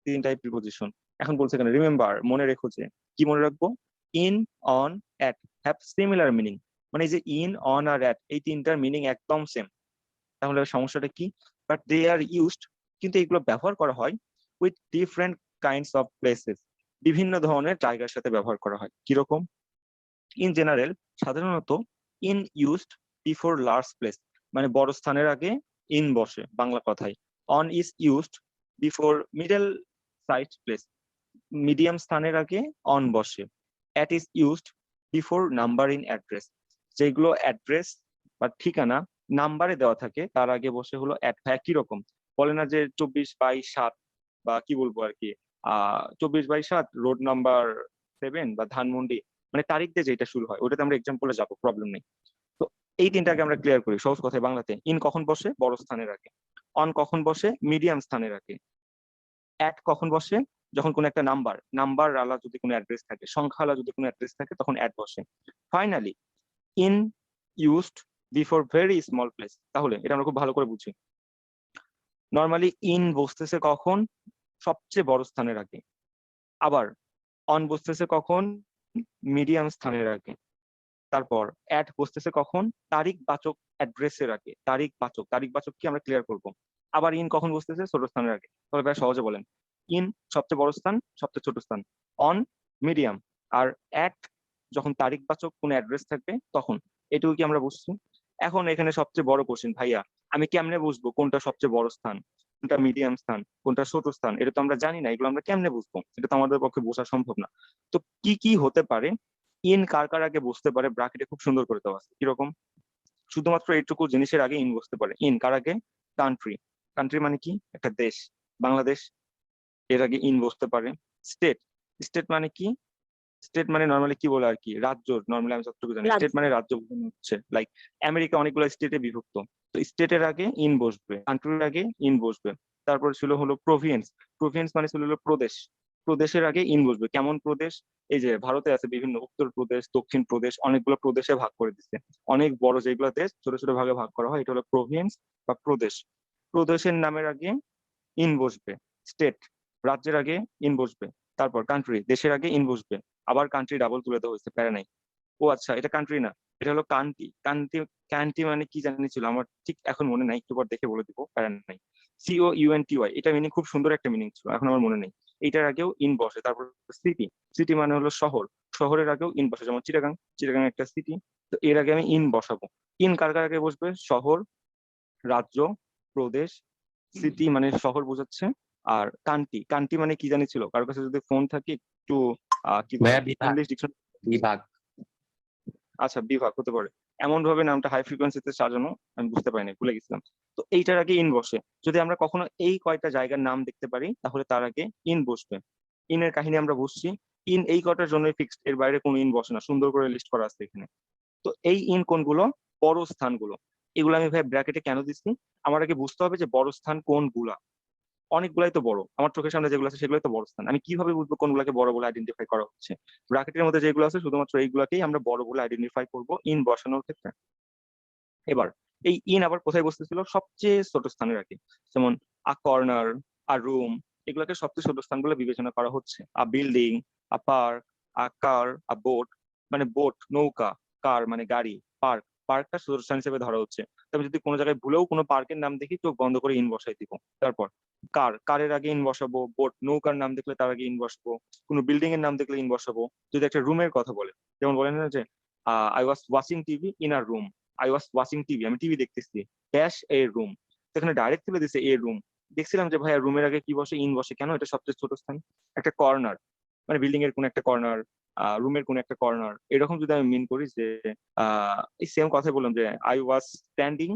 তিনটাই প্রিপোজিশন। এখন বলছে এখানে রিমেম্বার, মনে রেখো যে, কি মনে রাখবো? In, on, at have similar meaning. মানে এই যে ইন, অন আর অ্যাট, এই তিনটার মিনিং একদম সেম। তাহলে সমস্যাটা কি? বাট দে আর ইউজড, কিন্তু এগুলো ব্যবহার করা হয় with different kinds of places, বিভিন্ন ধরনের জায়গার সাথে ব্যবহার করা হয়। কিরকম? ইন জেনারেল, সাধারণত in used before large place, মানে বড় স্থানের আগে ইন বসে বাংলা কথায়। On is used before middle size place, medium স্থানের আগে অন বসে। At is used before number in address, যেগুলো অ্যাড্রেস বা ঠিকানা নাম্বারে দেওয়া থাকে তার আগে বসে হলো অ্যাট। ভাই কিরকম বলে না যে 24/7, বা কি বলবো আর কি, 24/7 রোড নাম্বার 7 বা ধানমন্ডি, মানে তারিখ দিয়ে যেটা শুরু হয় ওটাতে আমরা এক্সাম্পলে যাবো, প্রবলেম নেই। তো এই তিনটাকে আমরা ক্লিয়ার করি সহজ কথায় বাংলাতে। ইন কখন বসে? বড় স্থানের আগে। অন কখন বসে? মিডিয়াম স্থানের আগে। অ্যাট কখন বসে? যখন কোনো একটা নাম্বার আলা যদি কোনো অ্যাড্রেস থাকে, সংখ্যা আলা যদি কোনো অ্যাড্রেস থাকে, তখন অ্যাট বসে। Finally in used before very small place. তাহলে এটা আমরা খুব ভালো করে বুঝি। নর্মালি ইন বসতেছে কখন? সবচেয়ে বড় স্থানের আগে। আবার অন বসতেছে কখন? মিডিয়াম স্থানের আগে। তারপর অ্যাট বসতেছে কখন? তারিখ বাচক অ্যাড্রেসের আগে। তারিখ বাচক কি আমরা ক্লিয়ার করব। আবার ইন কখন বসতেছে? ছোট স্থানের আগে। তবে ভাই সহজে বলেন, ইন সবচেয়ে বড় স্থান, সবচেয়ে ছোট স্থান। On medium. আর অ্যাট যখন তারিখ বাচক কোন অ্যাড্রেস থাকবে তখন। এটুকু কি আমরা বুঝছি? এখন এখানে সবচেয়ে বড় কোশ্চেন, ভাইয়া আমি কেমনে বুঝবো কোনটা সবচেয়ে বড় স্থান, কোনটা মিডিয়াম স্থান, কোনটা ছোট স্থান? এটা তো আমরা জানি না, এগুলো আমরা কেমনে বুঝবো? এটা তো আমাদের পক্ষে বোঝা সম্ভব না। তো কি কি হতে পারে? ইন কার কার আগে বসতে পারে ব্র্যাকেটে খুব সুন্দর করে দেওয়া আছে। কিরকম? শুধুমাত্র এইটুকু জিনিসের আগে ইন বসতে পারে। ইন কার আগে? কান্ট্রি। কান্ট্রি মানে কি? একটা দেশ, বাংলাদেশ, এর আগে ইন বসতে পারে। স্টেট। স্টেট মানে কি? স্টেট মানে নর্মালি কি বলে আর কি, রাজ্য। নর্মালি আমি যতটুকু জানি স্টেট মানে রাজ্য বোঝানো হচ্ছে। লাইক আমেরিকা অনেকগুলো স্টেটে বিভক্ত, তো স্টেটের আগে ইন বসবে, কান্ট্রির আগে ইন বসবে। তারপর ছিল হলো প্রভিন্স। প্রভিন্স মানে ছিল হলো প্রদেশ। প্রদেশের আগে ইন বসবে। কেমন প্রদেশ? এই যে ভারতে আছে বিভিন্ন উত্তর প্রদেশ, দক্ষিণ প্রদেশ, অনেকগুলো প্রদেশে ভাগ করে দিচ্ছে। অনেক বড় যেগুলো দেশ ছোট ছোট ভাগে ভাগ করা হয়, এটা হলো প্রভিন্স বা প্রদেশ। প্রদেশের নামের আগে ইন বসবে। স্টেট রাজ্যের আগে ইন বসবে। তারপর কান্ট্রি দেশের আগে ইন বসবে। আবার কান্ট্রি ডাবল তুলে দেওয়া হয়েছে, প্যারা নাই। ও আচ্ছা, এটা কান্ট্রি না, এটা হলো কান্টি। কান্টি, কান্টি মানে কি জানি ছিল আমার ঠিক এখন মনে নাই, একটু পর দেখে বলে দিব, প্যারা নাই। COUNTY, এটা মিনিং খুব সুন্দর একটা মিনিং ছিল, এখন আমার মনে নেই। এটার আগেও ইন বসে। তারপর সিটি। সিটি মানে হলো শহর, শহরের আগেও ইন বসে। যেমন চিটাগাং, চিটাগাং একটা সিটি, তো এর আগে আমি ইন বসাবো। ইন কার কার আগে বসবে? শহর, রাজ্য, প্রদেশ। সিটি মানে শহর বোঝাচ্ছে। আর কান্টি, কান্টি মানে কি জানি ছিল, কারোর কাছে যদি ফোন থাকে একটু কি বলে ইংলিশ ডিকশনারি। বিভাগ। আচ্ছা, বিভাগ হতে পারে। এমন ভাবে নামটা হাই ফ্রিকোয়েন্সিতে সাজানো, আমি বুঝতে পারিনি, ভুলে গেছিলাম। তো এইটার আগে ইন বসে। যদি আমরা কখনো এই কয়টা জায়গার নাম দেখতে পারি তাহলে তার আগে ইন বসবে। ইনের কাহিনী আমরা বুঝছি। ইন এই কয়টার জন্য ফিক্সড, এর বাইরে কোনো ইন বসে না, সুন্দর করে লিস্ট করা আছে এখানে। তো এই ইন কোনগুলো? বড় স্থানগুলো। এগুলো আমি ভাই ব্র্যাকেটে কেন দিচ্ছি? আমার আগে বুঝতে হবে যে বড় স্থান কোনগুলা। অনেকগুলাই তো বড়, আমার চোখের সামনে যেগুলো আছে সেগুলোই তো বড় স্থান। আমি কিভাবে বুঝবো কোনগুলোকে বড় বলে আইডেন্টিফাই করা হচ্ছে? ব্র্যাকেটের মধ্যে যেগুলো আছে শুধুমাত্র এইগুলাকেই আমরা বড় বলে আইডেন্টিফাই করব ইন বসানোর ক্ষেত্রে। এবার এই ইন আবার কোথায় বসতেছিল? সবচেয়ে ছোট স্থানের আগে। যেমন আ কর্নার, আ রুম, এগুলোকে সবচেয়ে ছোট স্থানগুলো বিবেচনা করা হচ্ছে। A building, a park, a car, a boat, মানে বোট নৌকা, কার মানে গাড়ি, পার্ক, পার্কটা ছোট স্থান হিসেবে ধরা হচ্ছে। তবে যদি কোনো জায়গায় ভুলেও কোনো পার্কের নাম দেখি, চোখ বন্ধ করে ইন বসাই দিব। তারপর কার, কারের আগে ইন বসাবো। বোট, নৌকার নাম দেখলে তার আগে ইন বসাবো। কোনো বিল্ডিং এর নাম দেখলে ইন বসাবো। যদি একটা রুমের কথা বলে, যেমন বলেন না যে I was watching TV in a room, I was watching TV, আমি টিভি দেখতেছি, ড্যাশ এ রুম। সেখানে ডাইরেক্ট তুলে দিছে এ রুম। দেখছিলাম যে ভাইয়া রুমের আগে কি বসে? ইন বসে। কেন? এটা সবচেয়ে ছোট স্থান। একটা কর্নার মানে বিল্ডিং এর কোন একটা কর্নার, রুমের কোন একটা কর্নার, এরকম যদি আমি মিন করি যে এই সেম কথা বললাম যে I was standing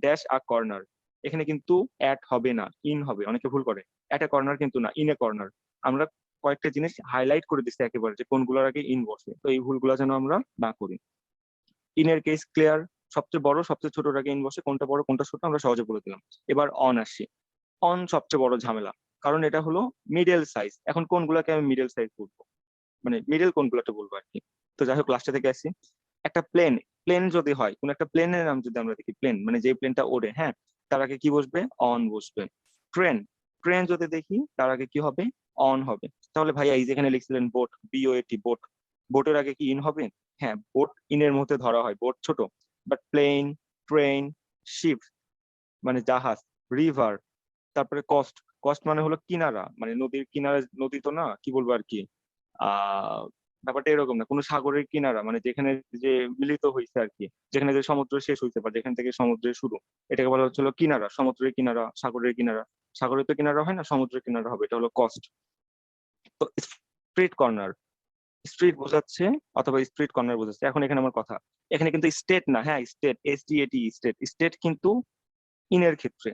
dash a corner, এখানে কিন্তু অ্যাট হবে না, ইন হবে। অনেকে ভুল করে, অ্যাট এ কর্নার কিন্তু না, ইন এ কর্নার। আমরা কয়েকটা জিনিস হাইলাইট করে দিচ্ছি একেবারে যে কোনগুলোর আগে ইন বসে, তো এই ভুলগুলো যেন আমরা না করি। ইনের কেস ক্লিয়ার। সবচেয়ে বড় সবচেয়ে ছোট আগে ইন বসে, কোনটা বড় কোনটা ছোট আমরা সহজে বলে দিলাম। এবার অন আসি। অন সবচেয়ে বড় ঝামেলা, কারণ এটা হলো মিডল সাইজ। এখন কোনগুলোকে আমি মিডল সাইজ বলবো, মানে মিডল কোনগুলোতে বলবো আর কি। তো যাই হোক, লাস্টে থেকে আসি। একটা প্লেন, প্লেন যদি হয়, কোন একটা প্লেনের নাম যদি আমরা দেখি, প্লেন মানে যে প্লেনটা ওড়ে, হ্যাঁ, তার আগে কি বসবে? অন বসবে। ট্রেন, ট্রেন যদি দেখি তার আগে কি হবে? অন হবে। তাহলে ভাইয়া এই যেখানে লিখছিলেন বোট, বিওএটি, বোট, বোটের আগে কি ইন হবে? হ্যাঁ, বোট ইনের মধ্যে ধরা হয়, বোট ছোট। বাট প্লেন, ট্রেন, শিপ মানে জাহাজ, রিভার, তারপরে কস্ট, কস্ট মানে হলো কিনারা, মানে নদীর কিনারা, নদী তো না, কি বলবো আর কি, আহ ব্যাপারটা এরকম না, কোনো সাগরের কিনারা মানে যেখানে যে মিলিত হয়েছে আর কি, যেখানে যে সমুদ্র শেষ হয়েছে বা যেখান থেকে সমুদ্রের শুরু, এটাকে বলা হচ্ছিল কিনারা, সমুদ্রের কিনারা, সাগরের কিনারা। সাগরের তো কিনারা হয় না, সমুদ্রের কিনারা হবে, এটা হলো কস্ট। তো স্ট্রিট কর্নার, স্ট্রিট বোঝাচ্ছে অথবা স্ট্রিট কর্নার বোঝাচ্ছে। এখন এখানে আমার কথা, এখানে কিন্তু স্টেট না, হ্যাঁ স্টেট, STAT, স্টেট, স্টেট কিন্তু ইনের ক্ষেত্রে,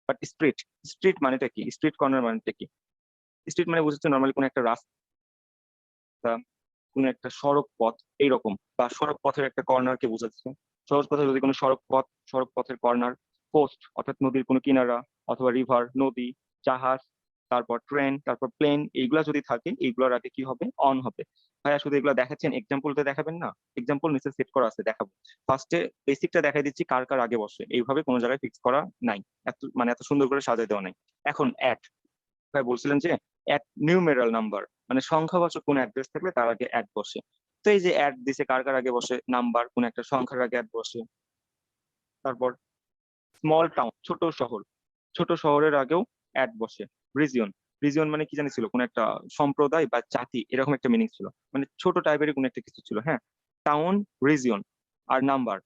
বাট স্ট্রিট, স্ট্রিট মানেটা কি, স্ট্রিট কর্নার মানেটা কি? স্ট্রিট মানে বুঝছে নর্মালি কোনো একটা রাস্তা, কোনো একটা সড়ক পথ এইরকম, বা সড়ক পথের একটা কর্নারকে বোঝাচ্ছে। সহজ কথা, যদি কোনো সড়ক পথ, সড়ক পথের কর্নার, কোস্ট অর্থাৎ নদীর কোনো কিনারা, অথবা রিভার নদী, জাহাজ, তারপর ট্রেন, তারপর প্লেন, এইগুলা যদি থাকে এইগুলোর আগে কি হবে? অন হবে। ভাইয়া শুধু এগুলো দেখাচ্ছেন, এক্সাম্পলটা দেখাবেন না? এক্সাম্পল নিচে সেট করা আছে, দেখাবো। ফার্স্টে বেসিকটা দেখাই দিচ্ছি কার কার আগে বসে, এইভাবে কোনো জায়গায় ফিক্স করা নাই, এত মানে এত সুন্দর করে সাজাই দেওয়া নাই। এখন অ্যাট, ভাই বলছিলেন যে অ্যাট নিউমেরাল নাম্বার, মানে সংখ্যাবাচক কোন অ্যাড্রেস থাকলে তার আগে অ্যাট বসে। তো এই যে অ্যাট দিছে, কার কার আগে বসে? নাম্বার, কোন একটা সংখ্যার আগে অ্যাট বসে। তারপর স্মল টাউন, ছোট শহর, ছোট শহরের আগেও অ্যাট বসে। রিজিয়ন, রিজিয়ন মানে কি জানিছিল, কোন একটা সম্প্রদায় বা জাতি, এরকম একটা মিনিং ছিল, মানে ছোট টাইপের কোন একটা কিছু ছিল, হ্যাঁ। টাউন, রিজিয়ন আর নাম্বার,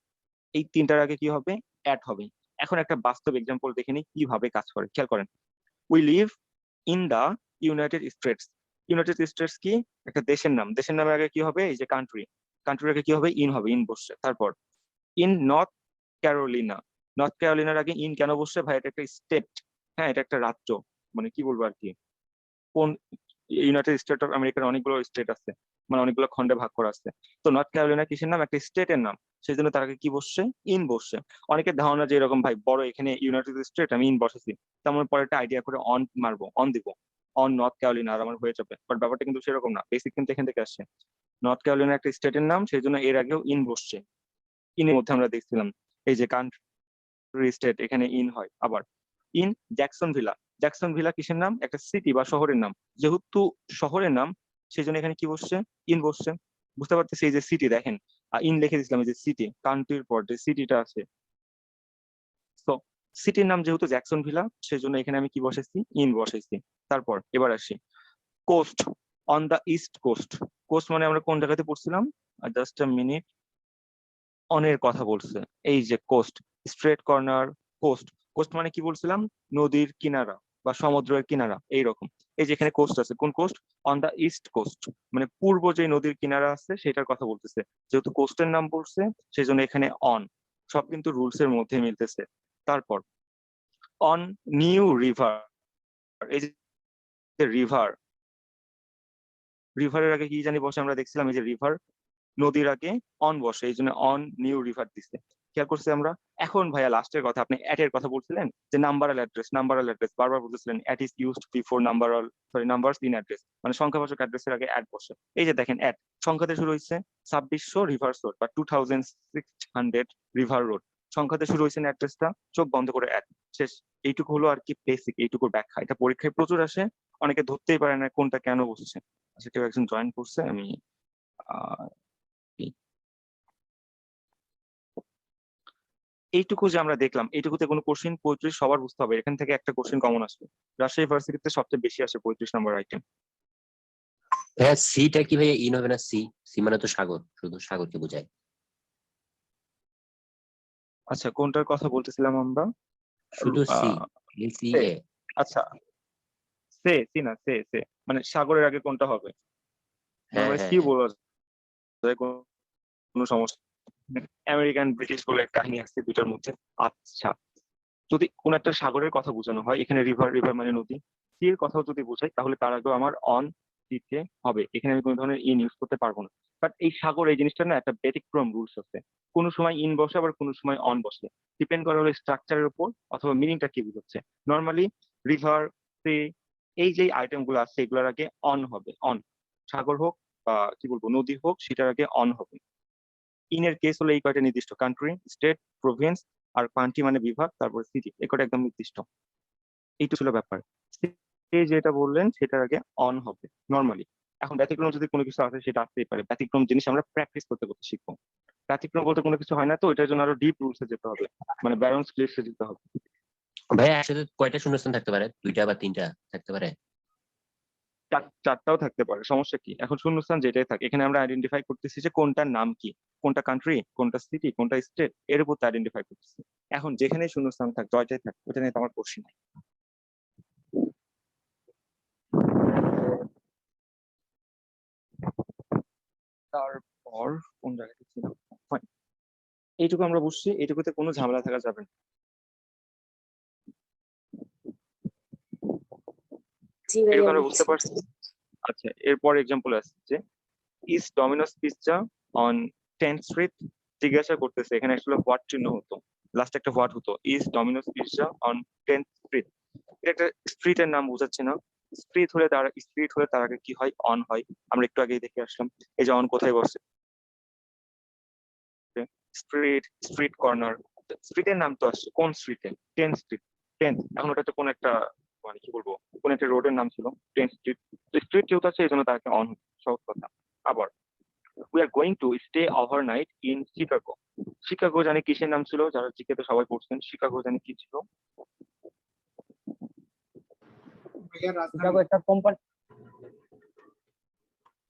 এই তিনটার আগে কি হবে? অ্যাট হবে। এখন একটা বাস্তব এক্সাম্পল দেখে নিই কিভাবে কাজ করে, খেয়াল করেন। We live in the United States. United States কি? একটা দেশের নাম, দেশের নামের আগে কি হবে? এই যে কান্ট্রি, কান্ট্রির আগে কি হবে? ইন হবে, ইন বসছে। তারপর ইন নর্থ ক্যারোলিনা, নর্থ ক্যারোলিনার আগে ইন কেন বসছে? ভাই এটা একটা স্টেট, হ্যাঁ এটা একটা রাজ্য, মানে কি বলবো আর কি, কোন, ইউনাইটেড স্টেট অফ আমেরিকার অনেকগুলো স্টেট আছে, মানে অনেকগুলো খন্ডে ভাগ করা আছে। তো নর্থ ক্যারোলিনা কিসের নাম? একটা স্টেটের নাম, সেই জন্য তার আগে কি বসছে? ইন বসছে। অনেকের ধারণা যে এরকম, ভাই বড় এখানে ইউনাইটেড স্টেট, আমি ইন বসেছি, তেমন পরে একটা আইডিয়া করে অন মারবো, অন দিব, অন নর্থ ক্যারোলিনা, আর আমার হয়ে যাবে। বাট ব্যাপারটা কিন্তু সেরকম না, বেসিক কিন্তু এখান থেকে আসছে। নর্থ ক্যারোলিনা একটা স্টেটের নাম, সেই জন্য এর আগেও ইন বসছে। ইনের মধ্যে আমরা দেখছিলাম এই যে কান্ট্রি, স্টেট, এখানে ইন হয়। আবার in Jackson villa, Jackson villa কিসের নাম? একটা সিটি বা শহরের নাম, যেহেতু শহরের নাম সেই জন্য এখানে কি বসছে? ইন বসছে। বুঝতে পারতেছি, এই যে সিটি দেখেন, ইন লিখে দিছিলাম, এই যে সিটি, কান্ট্রির পর যে সিটিটা আছে, তো সিটির নাম যেহেতু জ্যাকসন ভিলা, সেই জন্য এখানে আমি কি বসাইছি? ইন বসাইছি। তারপর এবার আসি coast, on the east coast. Coast মানে আমরা কোন জায়গাতে পড়ছিলাম? জাস্ট আ মিনিট, অনের কথা বলছে। এই যে coast, straight corner, coast, coast মানে কি বলছিলাম? নদীর কিনারা বা সমুদ্রের কিনারা এইরকম। এই যে এখানে কোস্ট আছে, কোন coast? On the east coast, মানে পূর্ব যে নদীর কিনারা আছে সেটার কথা বলতেছে। যেহেতু কোস্টের নাম পড়ছে সেই জন্য এখানে অন, সব কিন্তু রুলস এর মধ্যে মিলতেছে। তারপর অন নিউ রিভার, এই যে রিভার, রিভারের আগে কি জানি বসে? আমরা দেখছিলাম এই যে রিভার, নদীর আগে অন বসে, এই জন্য অন নিউ রিভার দিচ্ছে। খেয়াল করছি আমরা। এখন ভাইয়া লাস্টের কথা, আপনি অ্যাট এর কথা বলছিলেন যে নাম্বারাল অ্যাড্রেস, নাম্বারাল অ্যাড্রেস বারবার বলতেছিলেন, at is used before numeral, sorry numbers in address, মানে সংখ্যাবাচক অ্যাড্রেসের আগে অ্যাট বসে। এই যে দেখেন অ্যাট সংখ্যাতে শুরু হয়েছে 2600 রিভার রোড বা 2600 রিভার রোড, সংখ্যাতে শুরু হয়েছে না অ্যাড্রেসটা, চোখ বন্ধ করে অ্যাট, শেষ। এইটুকু হলো আর কি বেসিক, এইটুকুর ব্যাখ্যা। এটা পরীক্ষায় প্রচুর আসে, অনেকে ধরতেই পারে না কোনটা কেন বসছে। আচ্ছা, কেউ একজন জয়েন করছে, আমি আহ এইটুকু যে আমরা দেখলাম, এইটুকুতে কোনো কোশ্চিন 35 সবার বুঝতে হবে, এখান থেকে একটা কোশ্চিন কমন আসবে। রাজশাহী ভার্সিটিতে সবচেয়ে বেশি আসে 35 নম্বর আইটেম। হ্যাঁ, সিটা কি ভাই ইন হবে না? সি, সি মানে তো সাগর, শুধু সাগরকে বোঝায়। আচ্ছা, কোনটার কথা বলতেছিলাম আমরা? শুধু সি, আহ, সি সে। এ। আচ্ছা, সে সি না, সে সে মানে সাগরের আগে কোনটা হবে? হ্যাঁ নর্মালি হ্যাঁ সি হ্যাঁ। বলা যায়, কোনো সমস্যা নেই। আমেরিকান ব্রিটিশ বলে একটা কাহিনী আছে দুটার মধ্যে। আচ্ছা, যদি কোন একটা সাগরের কথা বোঝানো হয়, এখানে রিভার, রিভার মানে নদী, সি এর কথাও যদি বোঝাই তাহলে তার আগেও আমার অন দিতে হবে, এখানে আমি কোনো ধরনের ইন ইউজ করতে পারবো না। বাট এই সাগর, এই জিনিসটা না একটা ব্যতিক্রম রুলস আছে, কোনো সময় ইন বসে আবার কোনো সময় অন বসে, ডিপেন্ড করে হলো স্ট্রাকচারের উপর অথবা মিনিংটা কি বুঝাচ্ছে। নর্মালি রিভার, সি, এই যে আইটেম গুলো আছে এগুলোর আগে অন হবে, অন, সাগর হোক বা কি বলবো নদী হোক সেটার আগে অন হবে। ইনের কেস হলো এই কয়টা নির্দিষ্ট, কান্ট্রি, স্টেট, প্রভিন্স, আর কান্ট্রি মানে বিভাগ, তারপর সিটি, এই কয়টা একদম নির্দিষ্ট। এইটুকু ছিল ব্যাপার। এই যেটা বললেন সেটার আগে অন হবে নর্মালি। এখন ব্যতিক্রম যদি কোনো কিছু আছে সেটা আসতেই পারে, ব্যতিক্রম জিনিস আমরা প্র্যাকটিস করতে করতে শিখবো। ব্যতিক্রম বলতে কোনো কিছু হয় না, তো এটার জন্য আরো ডিপ রুলসে যেতে হবে, মানে ব্যালেন্স লিস্টে যেতে হবে। ভাইয়া একসাথে কয়টা শূন্যস্থান থাকতে পারে? 2টা বা 3টা থাকতে পারে? চারটাও থাকতে পারে, সমস্যা কি? এখন শূন্যস্থান যেটাই থাকে এখানে আমরা আইডেন্টিফাই করতেছি যে কোনটার নাম কি, কোনটা কান্ট্রি, কোনটা সিটি, কোনটা স্টেট, এর উপর আইডেন্টিফাই করতেছি। এখন যেখানে শূন্যস্থান থাক, জয়টাই থাক, ওটা নিয়ে তো আমার কোশ্চেন নাই। তারপর কোন জায়গায় ছিলাম? Fine. এইটুকু আমরা বুঝছি, এইটুকুতে কোনো ঝামেলা থাকা যাবে না। জি ভাইয়া এইটুকু আমরা বুঝতে বুঝছি। পারছি। আচ্ছা, এরপর এক্সাম্পল আসছে, is Domino's pizza on 10th street. জিজ্ঞাসা করতেছে, এখানে আসলে হোয়াট চিহ্ন হতো, লাস্ট একটা হোয়াট হতো, is Domino's pizza on 10th street. এটা একটা স্ট্রিটের নাম বোঝাচ্ছে না? স্ট্রিট হলে তার আগে কি হয়? অন হয়। আমরা একটু আগেই দেখে আসলাম, এই যে অন কোথায় বসে, স্ট্রিট, স্ট্রিট কর্নার। স্ট্রিটের নাম তো আসছে কোন স্ট্রিটে? 10th street. 10th, এখন ওটা তো কোন একটা, মানে কি বলবো, কোন একটা রোডের নাম ছিল 10th স্ট্রিট। স্ট্রিট যেহেতু আছে এই জন্য তাকে অন, সহজ কথা। আবার we are going to stay overnight in Chicago. Chicago জানি কিসের নাম ছিল? যারা জিকেতে সবাই পড়ছেন, শিকাগো জানি কি ছিল? শিকাগো একটা কোম্পানি।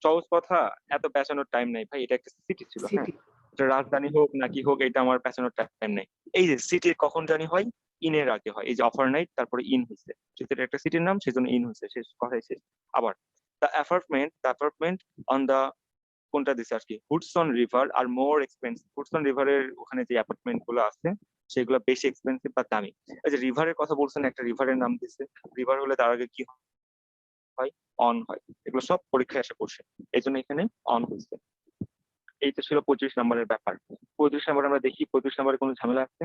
সহজ কথা, এত পেঁচানোর টাইম নাই ভাই, এটা একটা সিটি ছিল। হ্যাঁ, সিটি। এটা রাজধানী হোক না কি হোক, এটা আমার পেঁচানোর টাইম নাই। এই যে সিটির কখন জানি হয়? ইনের আগে হয়। এই যে অফার নাইট, তারপরে ইন হয়েছে, যেহেতু একটা সিটির নাম সেজন্য ইন হয়েছে, শেষ কথাই শেষ। আবার দ্য অ্যাপার্টমেন্ট অন দ্য, কোনটা দিছে আর কি, হুডসন রিভার আর মোর এক্সপেন্সিভ। হুডসন রিভারের ওখানে যে অ্যাপার্টমেন্ট গুলো আছে সেগুলো বেশি এক্সপেন্সিভ বা দামি। এই যে রিভারের কথা বলছেন, একটা রিভারের নাম দিছে, রিভার হলে তার আগে কি হয়? অন হয়। এগুলো সব পরীক্ষায় আসা করছে, এই জন্য এখানে অন হয়েছে। এই তো ছিল 25 নম্বরের ব্যাপার। 35 নম্বর আমরা দেখি, 35 নম্বরে কোনো ঝামেলা আছে?